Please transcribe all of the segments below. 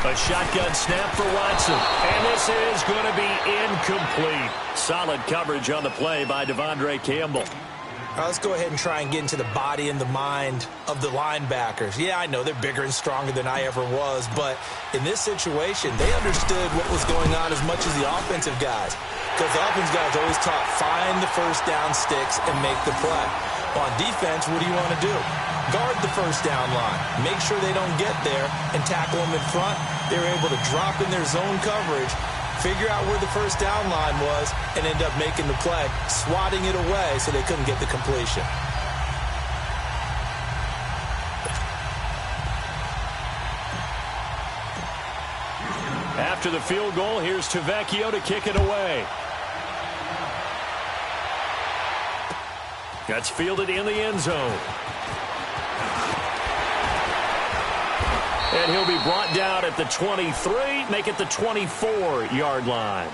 A shotgun snap for Watson. And this is going to be incomplete. Solid coverage on the play by Devondre Campbell. Let's go ahead and try and get into the body and the mind of the linebackers. Yeah, I know they're bigger and stronger than I ever was, but in this situation, they understood what was going on as much as the offensive guys. Because the offensive guys always taught, find the first down sticks and make the play. On defense, what do you want to do? Guard the first down line. Make sure they don't get there and tackle them in front. They were able to drop in their zone coverage, figure out where the first down line was, and end up making the play, swatting it away so they couldn't get the completion. After the field goal, here's Tavecchio to kick it away. That's fielded in the end zone. And he'll be brought down at the 23, make it the 24-yard line.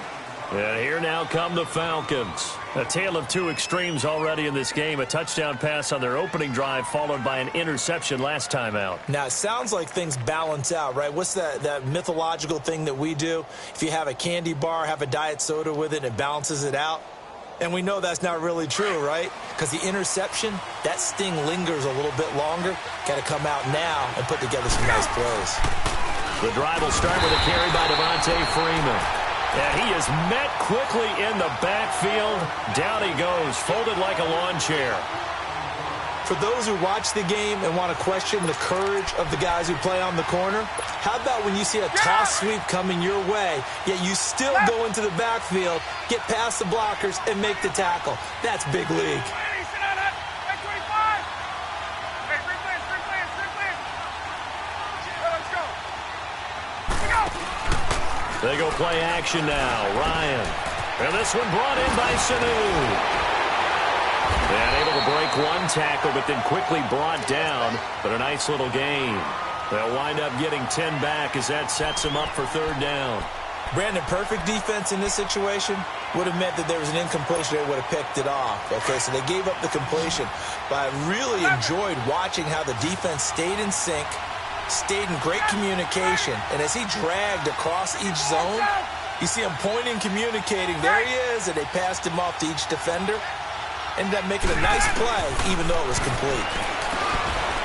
And here now come the Falcons. A tale of two extremes already in this game. A touchdown pass on their opening drive followed by an interception last time out. Now, it sounds like things balance out, right? What's that mythological thing that we do? If you have a candy bar, have a diet soda with it, it balances it out. And we know that's not really true, right? Because the interception, that sting lingers a little bit longer. Got to come out now and put together some nice plays. The drive will start with a carry by Devontae Freeman. And he is met quickly in the backfield. Down he goes, folded like a lawn chair. For those who watch the game and want to question the courage of the guys who play on the corner, how about when you see a toss sweep coming your way, yet you still go into the backfield, get past the blockers, and make the tackle? That's big league. They go play action now. Ryan. And this one brought in by Sanu. And able to break one tackle, but then quickly brought down. But a nice little gain. They'll wind up getting 10 back as that sets them up for third down. Brandon, perfect defense in this situation would have meant that there was an incompletion. They would have picked it off. Okay, so they gave up the completion. But I really enjoyed watching how the defense stayed in sync, stayed in great communication. And as he dragged across each zone, you see him pointing, communicating. There he is, and they passed him off to each defender. Ended up making a nice play, even though it was complete.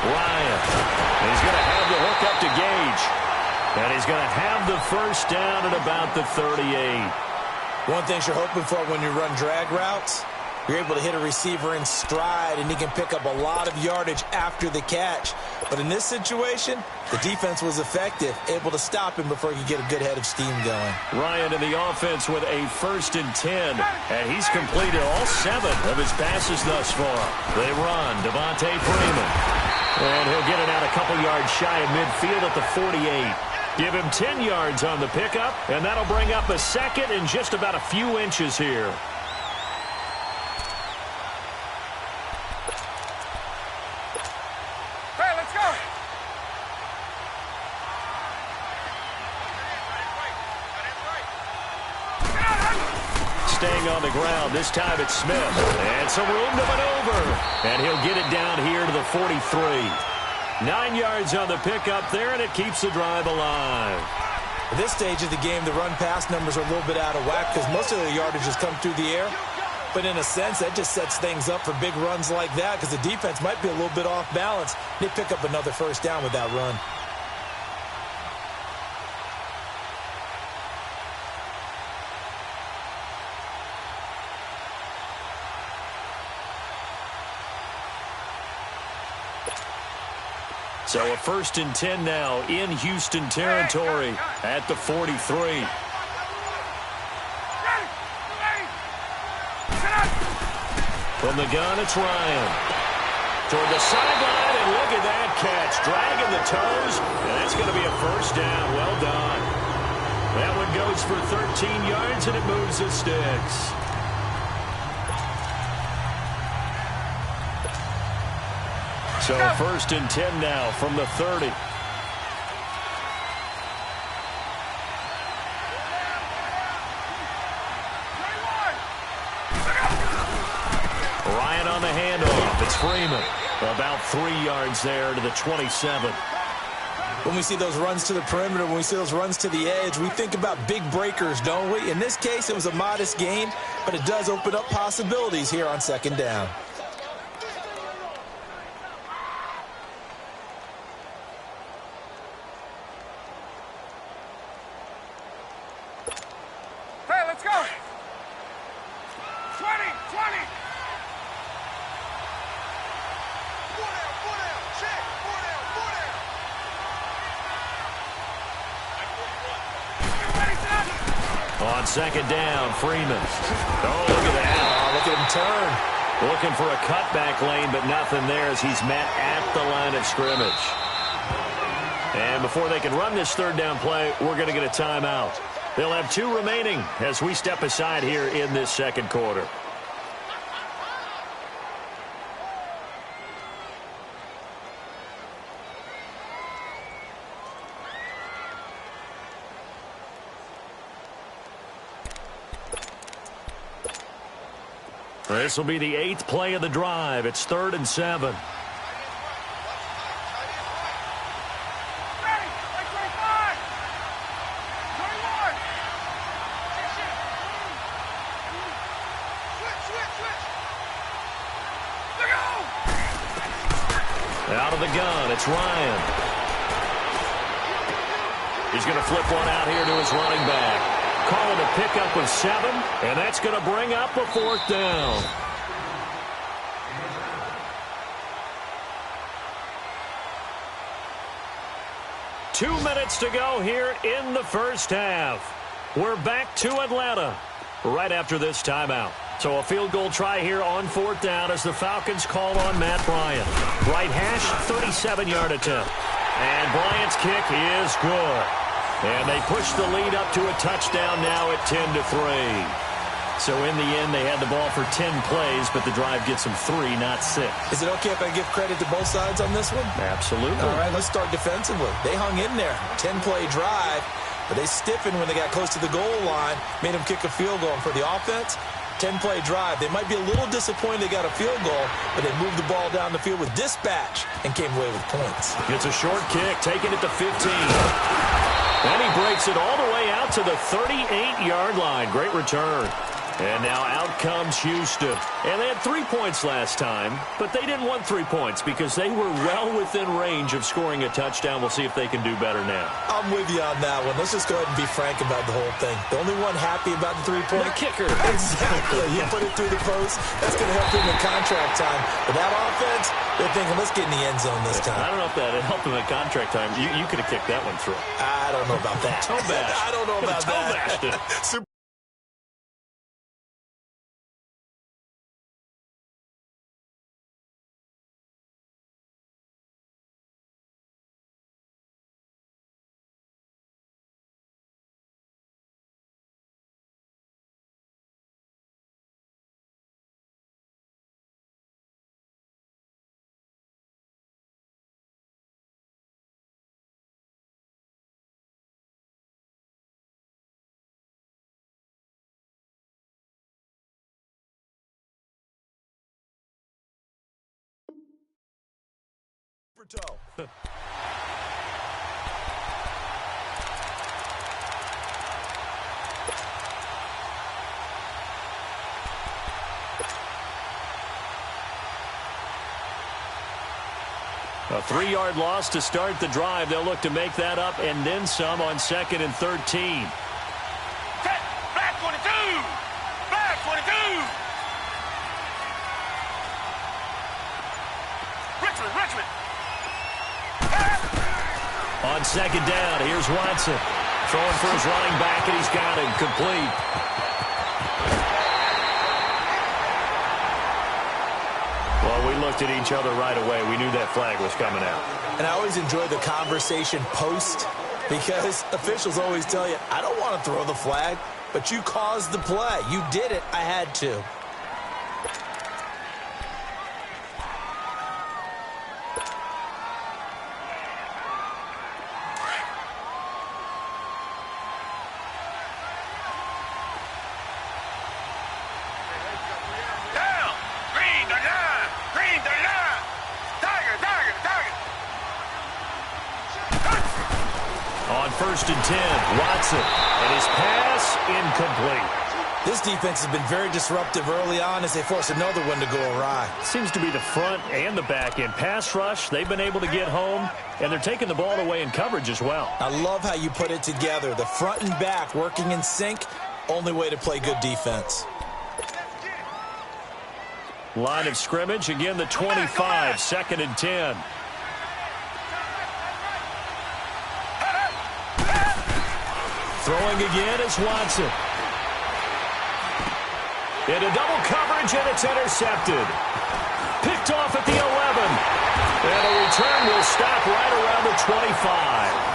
Ryan. He's going to have the hook up to Gage. And he's going to have the first down at about the 38. One thing you're hoping for when you run drag routes, you're able to hit a receiver in stride, and he can pick up a lot of yardage after the catch. But in this situation, the defense was effective, able to stop him before he could get a good head of steam going. Ryan in the offense with a 1st and 10, and he's completed all 7 of his passes thus far. They run, Devontae Freeman, and he'll get it out a couple yards shy of midfield at the 48. Give him 10 yards on the pickup, and that'll bring up a second and just about a few inches here. Staying on the ground. This time it's Smith. And some room to maneuver. And he'll get it down here to the 43. 9 yards on the pickup there, and it keeps the drive alive. At this stage of the game, the run-pass numbers are a little bit out of whack because most of the yardage has come through the air. But in a sense, that just sets things up for big runs like that because the defense might be a little bit off balance. They pick up another first down with that run. So a 1st and 10 now in Houston territory at the 43. From the gun, it's Ryan. Toward the sideline, and look at that catch. Dragging the toes, and that's going to be a first down. Well done. That one goes for 13 yards, and it moves the sticks. So 1st and 10 now from the 30. Ryan on the handoff. It's Freeman. About 3 yards there to the 27. When we see those runs to the perimeter, when we see those runs to the edge, we think about big breakers, don't we? In this case, it was a modest gain, but it does open up possibilities here on second down. Hey, let's go! 20, 20! On second down, Freeman. Oh, look at that. Oh, look at him turn. Looking for a cutback lane, but nothing there as he's met at the line of scrimmage. And before they can run this third down play, we're going to get a timeout. They'll have 2 remaining as we step aside here in this second quarter. This will be the 8th play of the drive. It's 3rd and 7. Ready! Like 25! 21! Switch! Look out! Out of the gun, it's Ryan. He's going to flip one out here to his running back. Calling a pickup of 7, and that's going to bring up a 4th down. Two minutes to go here in the first half. We're back to Atlanta right after this timeout. So a field goal try here on 4th down as the Falcons call on Matt Bryant. Right hash, 37-yard attempt. And Bryant's kick is good. And they push the lead up to a touchdown now at 10-3. So in the end, they had the ball for 10 plays, but the drive gets them 3, not 6. Is it okay if I give credit to both sides on this one? Absolutely. All right, let's start defensively. They hung in there. 10-play drive, but they stiffened when they got close to the goal line, made them kick a field goal. And for the offense, 10-play drive. They might be a little disappointed they got a field goal, but they moved the ball down the field with dispatch and came away with points. It's a short kick, taking it to 15. And he breaks it all the way out to the 38-yard line. Great return. And now out comes Houston. And they had 3 points last time, but they didn't want 3 points because they were well within range of scoring a touchdown. We'll see if they can do better now. I'm with you on that one. Let's just go ahead and be frank about the whole thing. The only one happy about the 3-point? The kicker. Exactly. He put it through the post. That's going to help him in contract time. But that offense, they're thinking, let's get in the end zone this time. I don't know if that helped him in contract time. You could have kicked that one through. I don't know about that. Toe bash. I don't know about that. Super toe. A 3-yard loss to start the drive. They'll look to make that up and then some on 2nd and 13. Set! Flat 22! Flat 22! Richmond! On 2nd down, here's Watson. Throwing for his running back, and he's got him complete. Well, we looked at each other right away. We knew that flag was coming out. And I always enjoy the conversation post because officials always tell you, I don't want to throw the flag, but you caused the play. You did it. I had to. 1st and 10. Watson, and his pass incomplete. This defense has been very disruptive early on as they force another one to go awry. Seems to be the front and the back end. Pass rush, they've been able to get home, and they're taking the ball away in coverage as well. I love how you put it together. The front and back working in sync, only way to play good defense. Line of scrimmage, again the 25, 2nd and 10. Throwing again is Watson. Into double coverage, and it's intercepted. Picked off at the 11. And a return will stop right around the 25.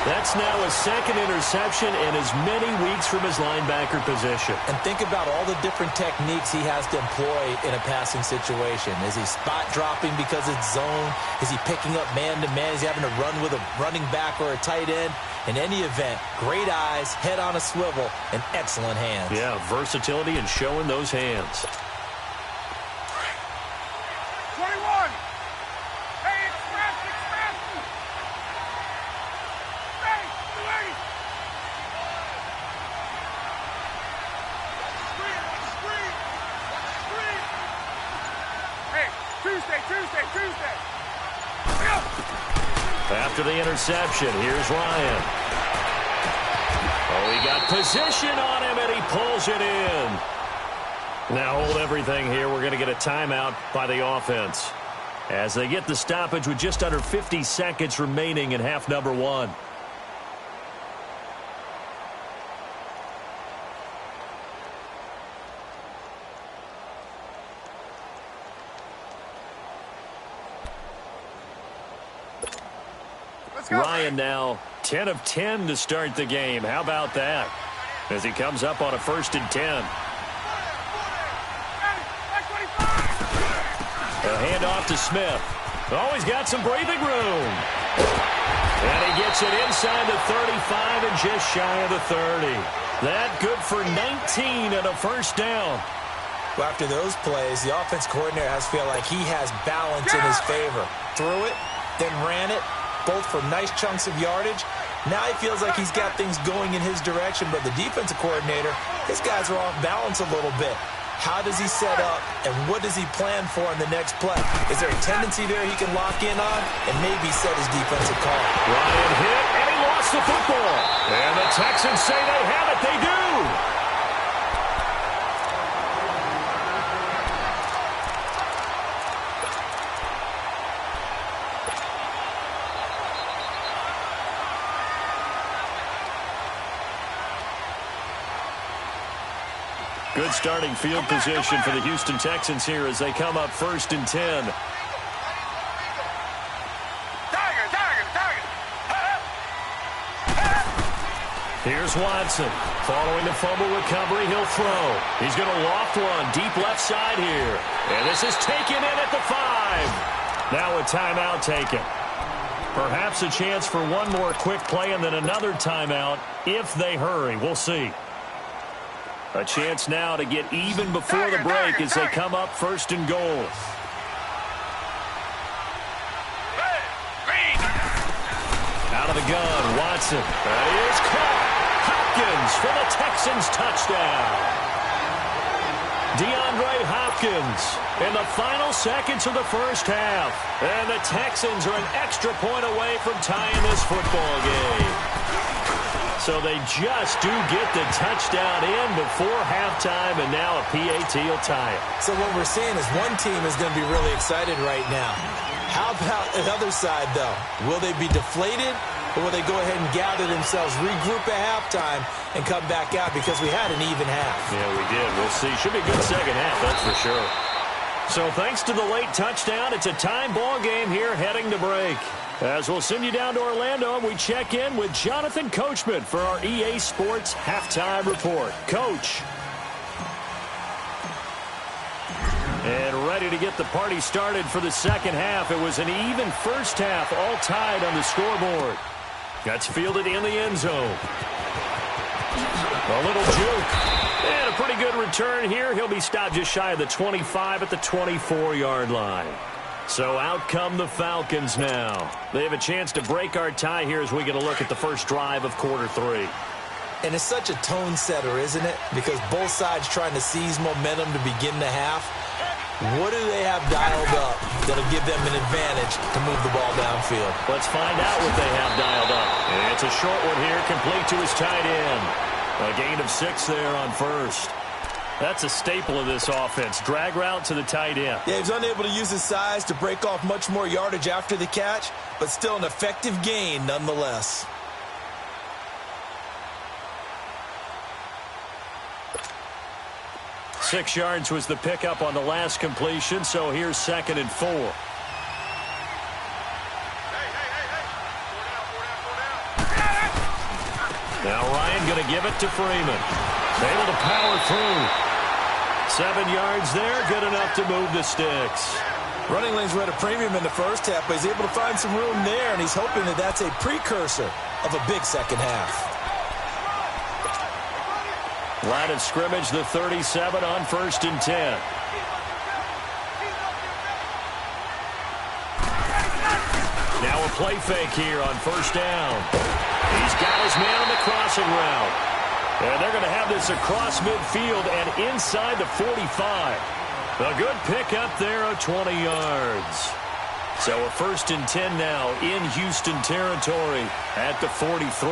That's now his 2nd interception in as many weeks from his linebacker position. And think about all the different techniques he has to employ in a passing situation. Is he spot dropping because it's zone? Is he picking up man-to-man? Is he having to run with a running back or a tight end? In any event, great eyes, head on a swivel, and excellent hands. Yeah, versatility and showing those hands. 21. Hey, express. Hey, Louis. Screen. Hey, Tuesday. After the interception, here's Ryan. Oh, he got position on him, and he pulls it in. Now hold everything here. We're going to get a timeout by the offense as they get the stoppage with just under 50 seconds remaining in half number 1. Ryan now 10 of 10 to start the game. How about that? As he comes up on a 1st and 10. A handoff to Smith. Oh, he's got some breathing room. And he gets it inside the 35 and just shy of the 30. That good for 19 and a 1st down. Well, after those plays, the offense coordinator has to feel like he has balance in his favor. Threw it, then ran it, both for nice chunks of yardage. Now he feels like he's got things going in his direction, but the defensive coordinator, his guys are off balance a little bit. How does he set up, and what does he plan for in the next play? Is there a tendency there he can lock in on and maybe set his defensive call? Ryan hit, and he lost the football. And the Texans say they have it. They do. Good starting field position for the Houston Texans here as they come up 1st and 10. Here's Watson. Following the fumble recovery, he'll throw. He's going to loft one deep left side here. And this is taken in at the 5. Now a timeout taken. Perhaps a chance for one more quick play and then another timeout if they hurry. We'll see. A chance now to get even before the break as they come up 1st and goal. Out of the gun, Watson. That is caught. Hopkins for the Texans touchdown. DeAndre Hopkins in the final seconds of the 1st half. And the Texans are an extra point away from tying this football game. So they just do get the touchdown in before halftime, and now a PAT will tie it. So what we're seeing is one team is going to be really excited right now. How about the other side, though? Will they be deflated, or will they go ahead and gather themselves, regroup at halftime, and come back out because we had an even half? Yeah, we did. We'll see. Should be a good second half, that's for sure. So thanks to the late touchdown, it's a time ball game here heading to break. As we'll send you down to Orlando, and we check in with Jonathan Coachman for our EA Sports Halftime Report. Coach. And ready to get the party started for the second half. It was an even first half, all tied on the scoreboard. That's fielded in the end zone. A little juke. And a pretty good return here. He'll be stopped just shy of the 25 at the 24-yard line. So out come the Falcons now. They have a chance to break our tie here as we get a look at the first drive of quarter 3. And it's such a tone setter, isn't it? Because both sides trying to seize momentum to begin the half. What do they have dialed up that'll give them an advantage to move the ball downfield? Let's find out what they have dialed up. And it's a short one here, complete to his tight end. A gain of 6 there on first. That's a staple of this offense. Drag route to the tight end. Yeah, he was unable to use his size to break off much more yardage after the catch, but still an effective gain nonetheless. Six yards was the pickup on the last completion, so here's 2nd and 4. Now Ryan going to give it to Freeman. Able to power through. 7 yards there, good enough to move the sticks. Running lanes were at a premium in the first half, but he's able to find some room there, and he's hoping that that's a precursor of a big second half. Line of scrimmage, the 37 on 1st and 10. Now a play fake here on 1st down. He's got his man on the crossing route. And they're going to have this across midfield and inside the 45. A good pickup there of 20 yards. So a 1st and 10 now in Houston territory at the 43.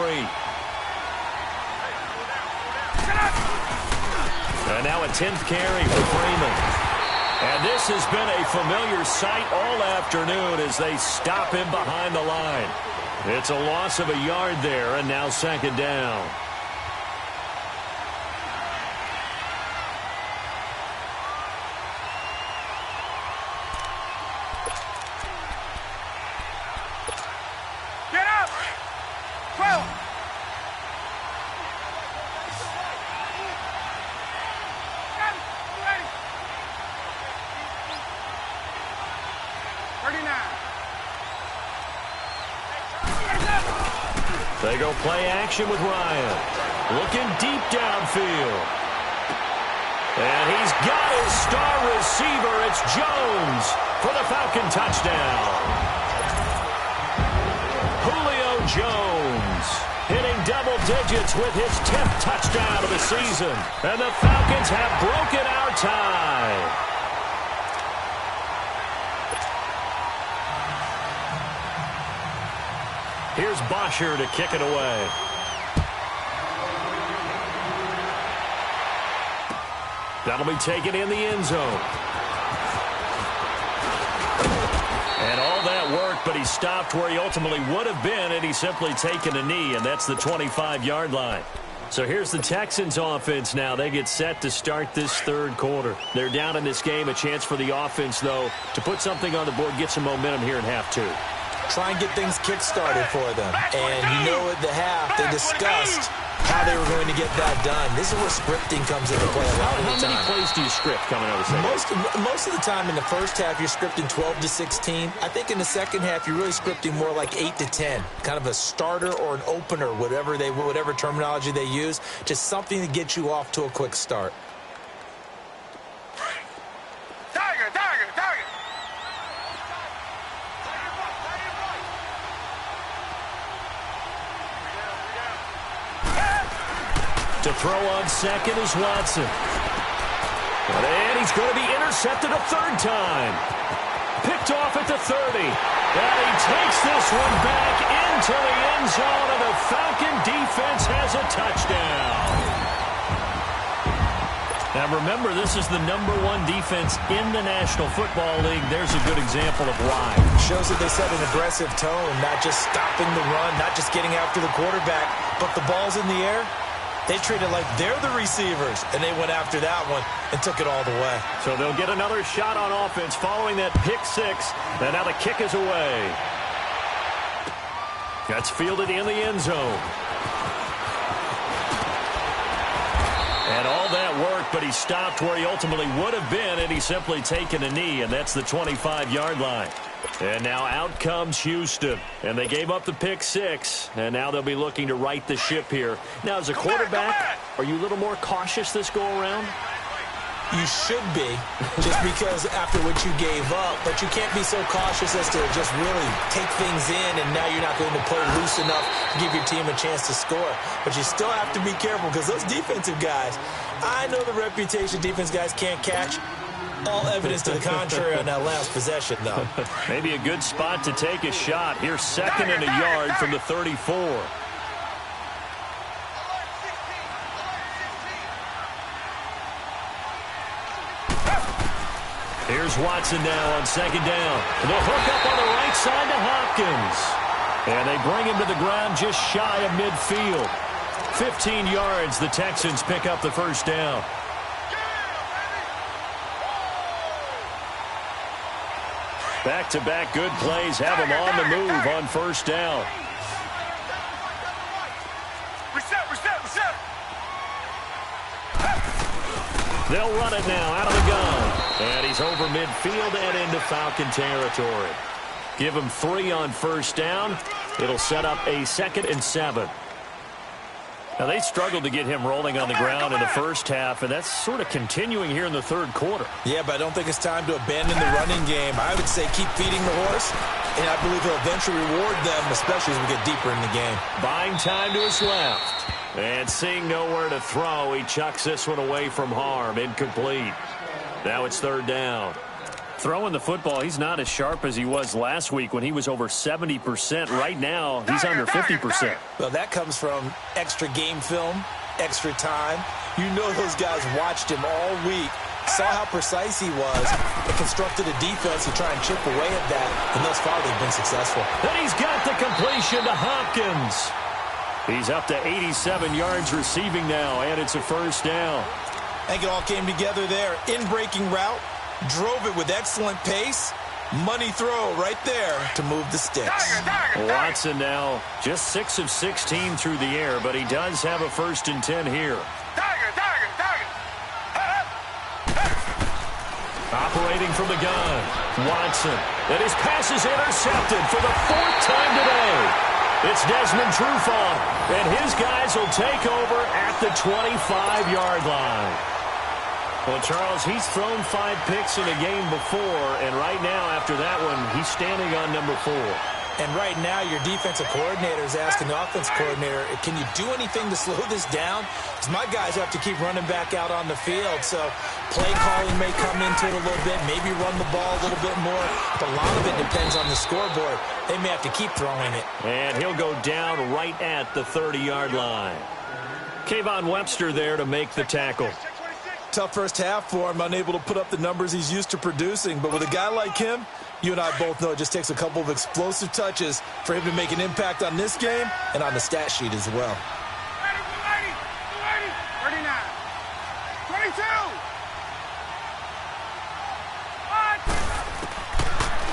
And now a 10th carry for Freeman. And this has been a familiar sight all afternoon as they stop him behind the line. It's a loss of a yard there, and now 2nd down. Get up! 12! They go play action with Ryan. Looking deep downfield. And he's got his star receiver. It's Jones for the Falcon touchdown. Julio Jones hitting double digits with his 10th touchdown of the season. And the Falcons have broken our tie. Here's Bosher to kick it away. That'll be taken in the end zone. And all that work, but he stopped where he ultimately would have been had he simply taken a knee, and that's the 25-yard line. So here's the Texans offense now. They get set to start this 3rd quarter. They're down in this game. A chance for the offense, though, to put something on the board, get some momentum here in half 2. Try and get things kick-started for them. And you know at the half, they discussed how they were going to get that done. This is where scripting comes into play a lot of the time. How many plays do you script coming out of the second? Most of the time in the first half, you're scripting 12 to 16. I think in the second half, you're really scripting more like 8 to 10. Kind of a starter or an opener, whatever terminology they use. Just something to get you off to a quick start. To throw on second is Watson. And he's going to be intercepted a 3rd time. Picked off at the 30. And he takes this one back into the end zone, and the Falcon defense has a touchdown. Now remember, this is the #1 defense in the National Football League. There's a good example of why. Shows that they set an aggressive tone, not just stopping the run, not just getting after the quarterback, but the ball's in the air. They treat it like they're the receivers, and they went after that one and took it all the way. So they'll get another shot on offense following that pick 6, and now the kick is away. That's fielded in the end zone. And all that work, but he stopped where he ultimately would have been, and he's simply taken a knee, and that's the 25-yard line. And now out comes Houston. And they gave up the pick 6. And now they'll be looking to right the ship here. Now, as a quarterback, are you a little more cautious this go-around? You should be, just because after what you gave up. But you can't be so cautious as to just really take things in, and now you're not going to play loose enough to give your team a chance to score. But you still have to be careful, because those defensive guys, I know the reputation defense guys can't catch. All evidence to the contrary on that last possession, though. Maybe a good spot to take a shot. Here's 2nd and a yard from the 34. Here's Watson now on 2nd down. The hook up on the right side to Hopkins. And they bring him to the ground just shy of midfield. 15 yards, the Texans pick up the first down. Back-to-back good plays have him on the move on first down. Reset. They'll run it now out of the gun. And he's over midfield and into Falcon territory. Give him 3 on first down. It'll set up a 2nd and 7. Now, they struggled to get him rolling on the ground in the first half, and that's sort of continuing here in the third quarter. Yeah, but I don't think it's time to abandon the running game. I would say keep feeding the horse, and I believe he'll eventually reward them, especially as we get deeper in the game. Buying time to his left. And seeing nowhere to throw, he chucks this one away from harm. Incomplete. Now it's 3rd down. Throwing the football, he's not as sharp as he was last week when he was over 70%. Right now, he's under 50%. Well, that comes from extra game film, extra time. You know those guys watched him all week, saw how precise he was, and constructed a defense to try and chip away at that, and thus far they've been successful. And he's got the completion to Hopkins. He's up to 87 yards receiving now, and it's a first down. I think it all came together there. In-breaking route, drove it with excellent pace. Money throw right there to move the sticks. Watson now just 6 of 16 through the air, but he does have a 1st and 10 here. Operating from the gun, Watson. And his pass is intercepted for the 4th time today. It's Desmond Trufant, and his guys will take over at the 25-yard line. Well, Charles, he's thrown 5 picks in a game before, and right now, after that one, he's standing on number 4. And right now, your defensive coordinator is asking the offense coordinator, can you do anything to slow this down? Because my guys have to keep running back out on the field. So play calling may come into it a little bit, maybe run the ball a little bit more. But a lot of it depends on the scoreboard. They may have to keep throwing it. And he'll go down right at the 30-yard line. Kayvon Webster there to make the tackle. Tough first half for him, unable to put up the numbers he's used to producing. But with a guy like him, you and I both know it just takes a couple of explosive touches for him to make an impact on this game and on the stat sheet as well. 39, 22.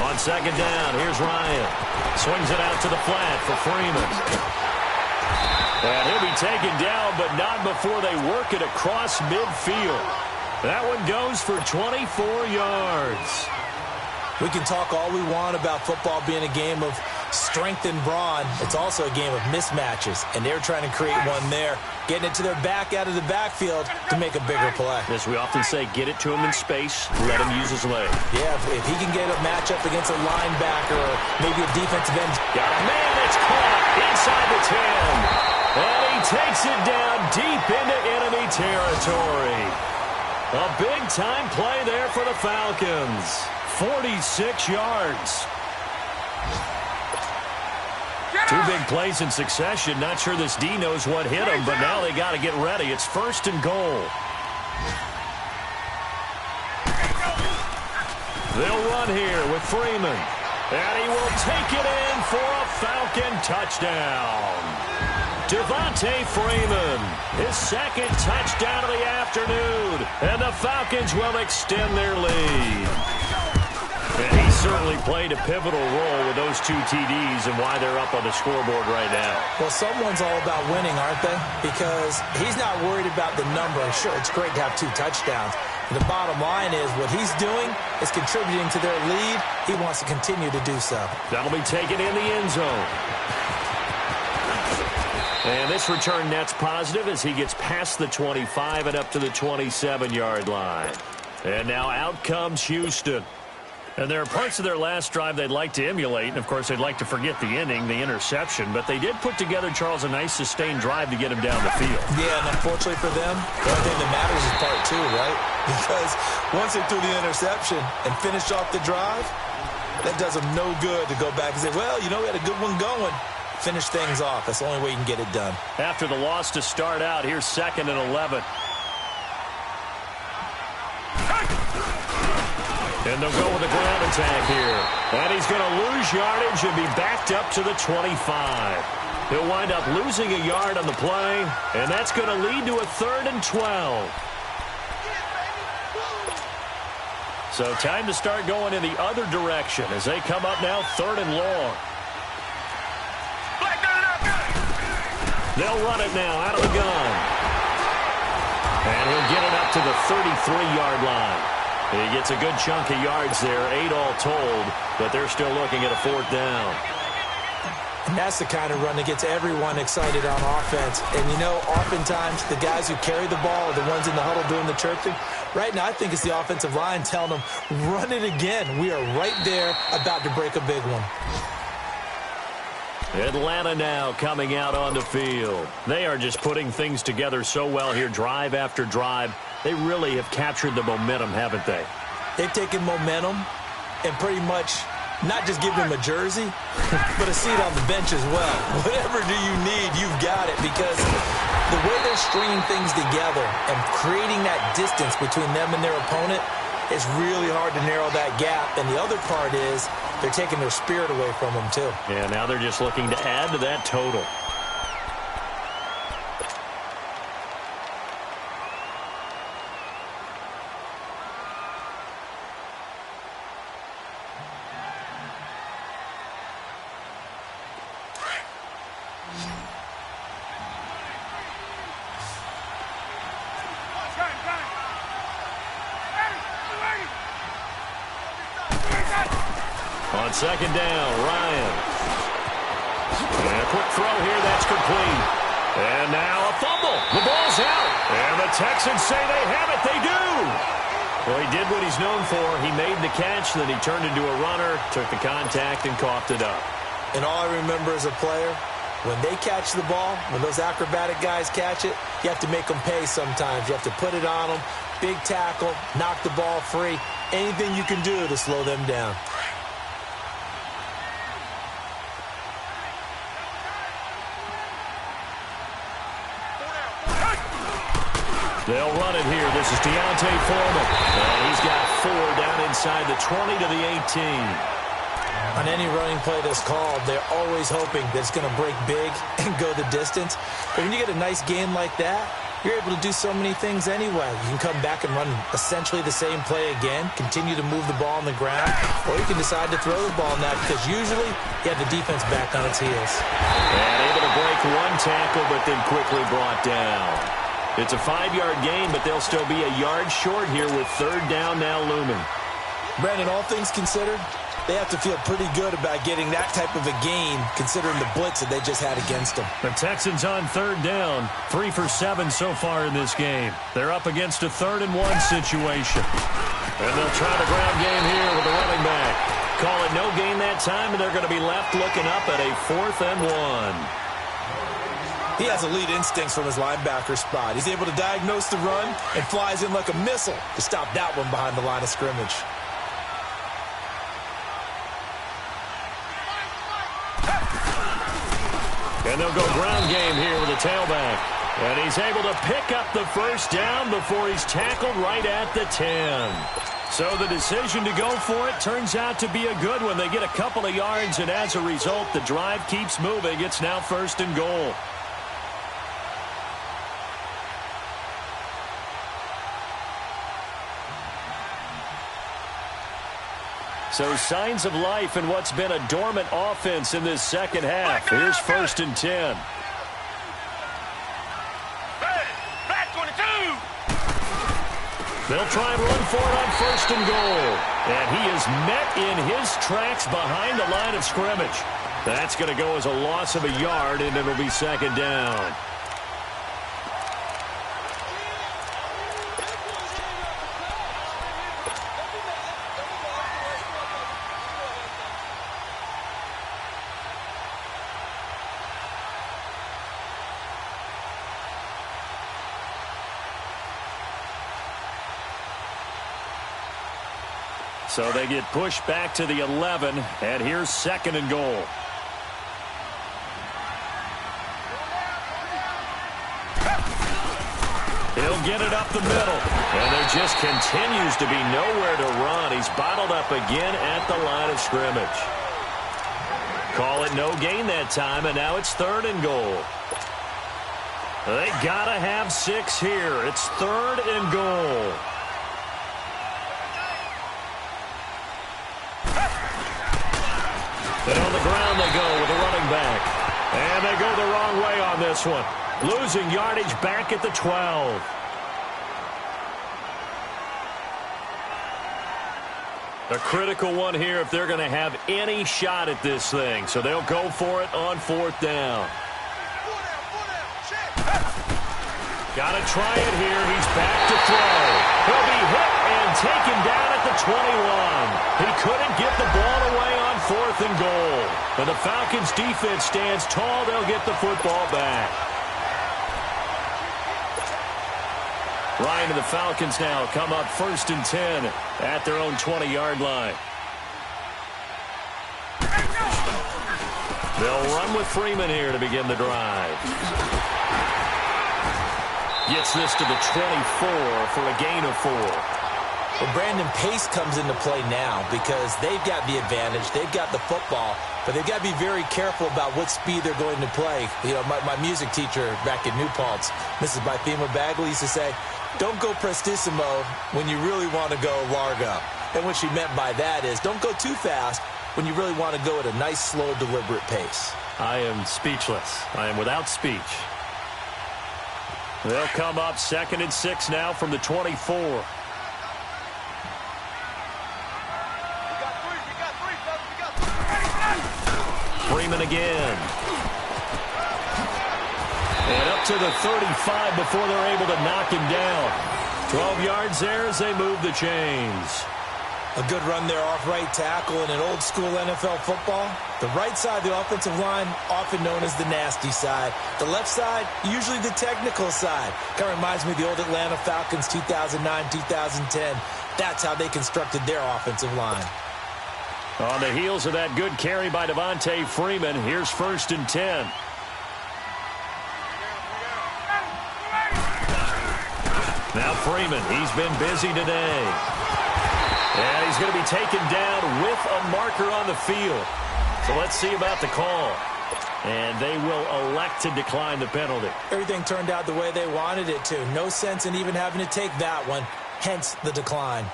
On 2nd down, here's Ryan. Swings it out to the flat for Freeman. And he'll be taken down, but not before they work it across midfield. That one goes for 24 yards. We can talk all we want about football being a game of strength and brawn. It's also a game of mismatches, and they're trying to create one there, getting it to their back out of the backfield to make a bigger play. As we often say, get it to him in space, let him use his leg. Yeah, if he can get a matchup against a linebacker or maybe a defensive end. Got a man that's caught inside the 10. And he takes it down deep into enemy territory. A big-time play there for the Falcons. 46 yards. 2 big plays in succession. Not sure this D knows what hit him, but now they got to get ready. It's 1st and goal. They'll run here with Freeman. And he will take it in for a Falcon touchdown. Devontae Freeman, his 2nd touchdown of the afternoon. And the Falcons will extend their lead. And he certainly played a pivotal role with those 2 TDs and why they're up on the scoreboard right now. Well, someone's all about winning, aren't they? Because he's not worried about the number. Sure, it's great to have 2 touchdowns. The bottom line is what he's doing is contributing to their lead. He wants to continue to do so. That'll be taken in the end zone. And this return net's positive as he gets past the 25 and up to the 27-yard line. And now out comes Houston. And there are parts of their last drive they'd like to emulate. And, of course, they'd like to forget the inning, the interception. But they did put together, Charles, a nice sustained drive to get him down the field. Yeah, and unfortunately for them, the only thing that matters is part two, right? Because once they threw the interception and finished off the drive, that does them no good to go back and say, well, you know, we had a good one going. Finish things off. That's the only way you can get it done. After the loss to start out, here's 2nd and 11. And they'll go with a ground attack here. And he's going to lose yardage and be backed up to the 25. He'll wind up losing a yard on the play, and that's going to lead to a 3rd and 12. So time to start going in the other direction as they come up now 3rd and long. They'll run it now out of the gun. And he'll get it up to the 33-yard line. He gets a good chunk of yards there, 8 all told, but they're still looking at a 4th down. And that's the kind of run that gets everyone excited on offense. And, you know, oftentimes the guys who carry the ball are the ones in the huddle doing the chirping. Right now, I think it's the offensive line telling them, run it again. We are right there about to break a big one. Atlanta now coming out on the field. They are just putting things together so well here, drive after drive. They really have captured the momentum, haven't they? They've taken momentum and pretty much not just give them a jersey, but a seat on the bench as well. Whatever do you need, you've got it, because the way they're stringing things together and creating that distance between them and their opponent, it's really hard to narrow that gap. And the other part is they're taking their spirit away from them, too. Yeah, now they're just looking to add to that total. On 2nd down, Ryan. And a quick throw here, that's complete. And now a fumble. The ball's out. And the Texans say they have it. They do. Well, he did what he's known for. He made the catch, then he turned into a runner, took the contact, and coughed it up. And all I remember as a player, when they catch the ball, when those acrobatic guys catch it, you have to make them pay sometimes. You have to put it on them, big tackle, knock the ball free, anything you can do to slow them down. They'll run it here. This is Deontay Foreman. And he's got 4 down inside the 20 to the 18. On any running play that's called, they're always hoping that it's going to break big and go the distance. But when you get a nice game like that, you're able to do so many things anyway. You can come back and run essentially the same play again, continue to move the ball on the ground, or you can decide to throw the ball now because usually you have the defense back on its heels. And able to break 1 tackle, but then quickly brought down. It's a 5-yard gain, but they'll still be a yard short here with 3rd down now looming. Brandon, all things considered, they have to feel pretty good about getting that type of a gain considering the blitz that they just had against them. The Texans on 3rd down, 3 for 7 so far in this game. They're up against a 3rd and 1 situation. And they'll try the ground game here with the running back. Call it no gain that time, and they're going to be left looking up at a 4th and 1. He has elite instincts from his linebacker spot. He's able to diagnose the run and flies in like a missile to stop that one behind the line of scrimmage. And they'll go ground game here with a tailback. And he's able to pick up the 1st down before he's tackled right at the 10. So the decision to go for it turns out to be a good one. They get a couple of yards, and as a result, the drive keeps moving. It's now 1st and goal. So signs of life in what's been a dormant offense in this second half. Here's 1st and 10. Back 22. They'll try and run for it on 1st and goal. And he is met in his tracks behind the line of scrimmage. That's going to go as a loss of a yard, and it'll be second down. So they get pushed back to the 11, and here's second and goal. He'll get it up the middle, and there just continues to be nowhere to run. He's bottled up again at the line of scrimmage. Call it no gain that time, and now it's third and goal. They gotta have 6 here. It's third and goal. And on the ground they go with a running back. And they go the wrong way on this one. Losing yardage back at the 12. A critical one here if they're going to have any shot at this thing. So they'll go for it on fourth down. Got to try it here. He's back to throw. He'll be hit and taken down at the 21. He couldn't get the ball away on fourth and goal. And the Falcons defense stands tall. They'll get the football back. Ryan and the Falcons now come up first and 10 at their own 20-yard line. They'll run with Freeman here to begin the drive. Gets this to the 24 for a gain of 4. Well, Brandon, pace comes into play now because they've got the advantage. They've got the football, but they've got to be very careful about what speed they're going to play. You know, my music teacher back at New Paltz, Mrs. Bythema Bagley, used to say, don't go prestissimo when you really want to go largo. And what she meant by that is don't go too fast when you really want to go at a nice, slow, deliberate pace. I am speechless. I am without speech. They'll come up second and 6 now from the 24. Freeman again. And up to the 35 before they're able to knock him down. 12 yards there as they move the chains. A good run there off right tackle in an old-school NFL football. The right side of the offensive line, often known as the nasty side. The left side, usually the technical side. Kind of reminds me of the old Atlanta Falcons 2009-2010. That's how they constructed their offensive line. On the heels of that good carry by Devontae Freeman, here's first and 10. Now Freeman, he's been busy today. And he's going to be taken down with a marker on the field. So let's see about the call. And they will elect to decline the penalty. Everything turned out the way they wanted it to. No sense in even having to take that one, hence the decline.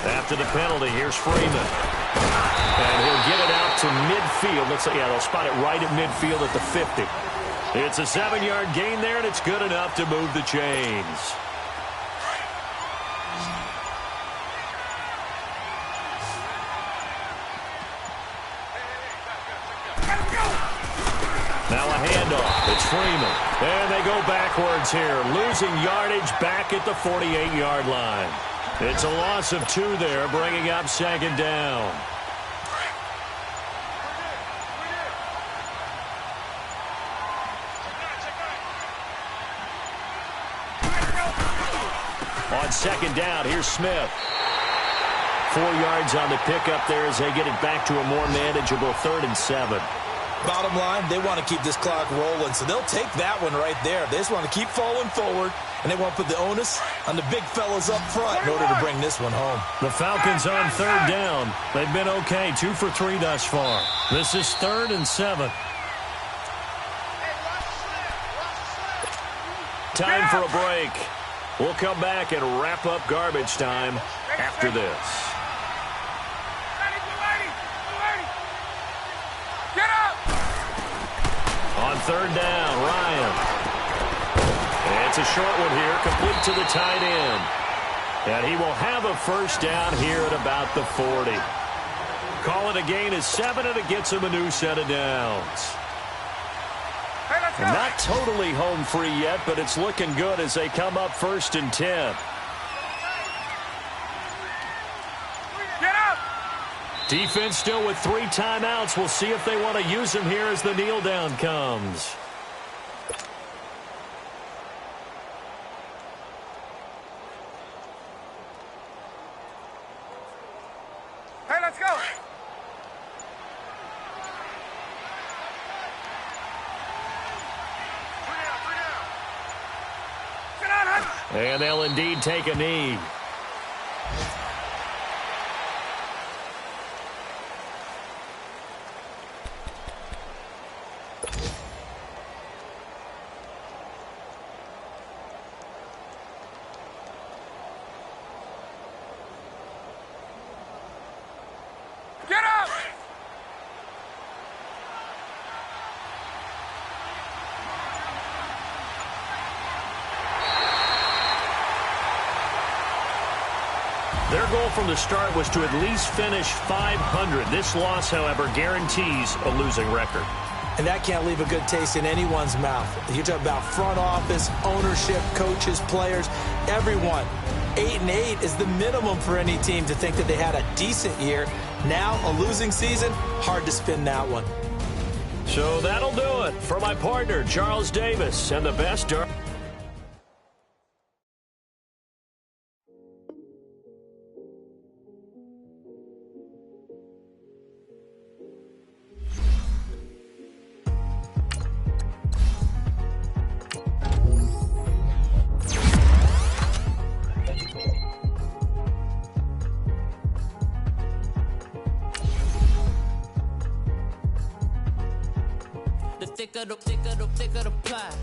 After the penalty, here's Freeman. And he'll get it out to midfield. Looks like, yeah, they'll spot it right at midfield at the 50. It's a 7-yard gain there, and it's good enough to move the chains. Now a handoff. It's Freeman. And they go backwards here, losing yardage back at the 48-yard line. It's a loss of 2 there, bringing up second down. On second down, here's Smith. 4 yards on the pickup there as they get it back to a more manageable 3rd and 7. Bottom line, they want to keep this clock rolling, so they'll take that one right there. They just want to keep falling forward, and they want to put the onus on the big fellas up front in order to bring this one home. The Falcons on 3rd down. They've been okay, 2 for 3 thus far. This is 3rd and 7. Time for a break. We'll come back and wrap up garbage time after this. On 3rd down, Ryan. It's It's a short one here, complete to the tight end. And he will have a first down here at about the 40. Call it a gain of 7, and it gets him a new set of downs. Hey, let's go. And not totally home free yet, but it's looking good as they come up 1st and 10. Get up. Defense still with 3 timeouts. We'll see if they want to use them here as the kneel down comes. Hey, let's go. Sit down, Hunter. And they'll indeed take a knee. Get up. Their goal from the start was to at least finish 500. This loss, however, guarantees a losing record. And that can't leave a good taste in anyone's mouth. You talk about front office, ownership, coaches, players, everyone. 8-8 is the minimum for any team to think that they had a decent year. Now, a losing season, hard to spin that one. So that'll do it for my partner, Charles Davis, and the best. Thicker the plot.